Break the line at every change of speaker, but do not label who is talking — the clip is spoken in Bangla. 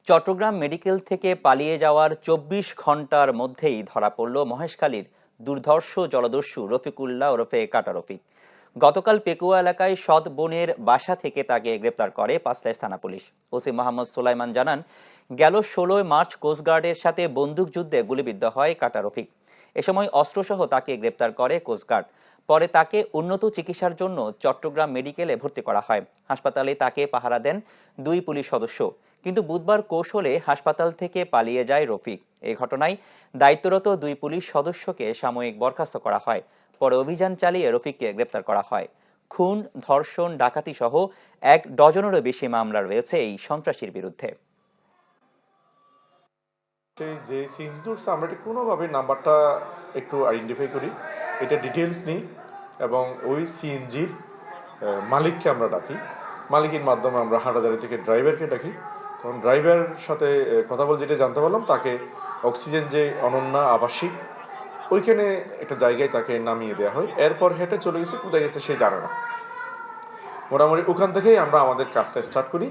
চট্টগ্রাম মেডিকেল থেকে পালিয়ে যাওয়ার ২৪ ঘন্টার মধ্যেই ধরা পড়ল মহেশখালীর দুর্ধর্ষ জলদস্যু রফিকুল্লাহ ওরফে কাটা রফিক। গতকাল পেকুয়া এলাকায় সৎ বোনের বাসা থেকে তাকে গ্রেপ্তার করে পাঁচলাইশ থানা পুলিশ। ওসি মোহাম্মদ সুলাইমান জানান, গেল ১৬ মার্চ কোস্টগার্ডের সাথে বন্দুকযুদ্ধে গুলিবিদ্ধ হয় কাটা রফিক। এ সময় অস্ত্রসহ তাকে গ্রেপ্তার করে কোস্টগার্ড। পরে তাকে উন্নত চিকিৎসার জন্য চট্টগ্রাম মেডিকেলে ভর্তি করা হয়। হাসপাতালে তাকে পাহারা দেন ২ পুলিশ সদস্য। কিন্তু বুধবার কৌশলে হাসপাতাল থেকে পালিয়ে যায় রফিক। এই ঘটনায় দায়িত্বরত ২ পুলিশ সদস্যকে সাময়িক বরখাস্ত করা হয়। পরে অভিযান চালিয়ে রফিককে গ্রেপ্তার করা হয়। খুন, ধর্ষণ, ডাকাতি সহ ১ ডজনেরও বেশি মামলা রয়েছে এই সন্ত্রাসীর বিরুদ্ধে।
যে সিনস আমরা এটা কোনোভাবে নাম্বারটা একটু আইডেন্টিফাই করি, এটা ডিটেলস নিই এবং ওই সিএনজির মালিককে আমরা ডাকি। মালিকের মাধ্যমে আমরা হাটাজারি থেকে ড্রাইভারকে ডাকি। তখন ড্রাইভারের সাথে কথা বলে যেটা জানতে পারলাম, তাকে অক্সিজেন যে অনন্যা আবাসিক ওইখানে একটা জায়গায় তাকে নামিয়ে দেওয়া হয়। এরপর হেঁটে চলে গেছে, কোথায় গেছে সে জানে না। মোটামুটি ওখান থেকেই আমরা আমাদের কাজটা স্টার্ট করি।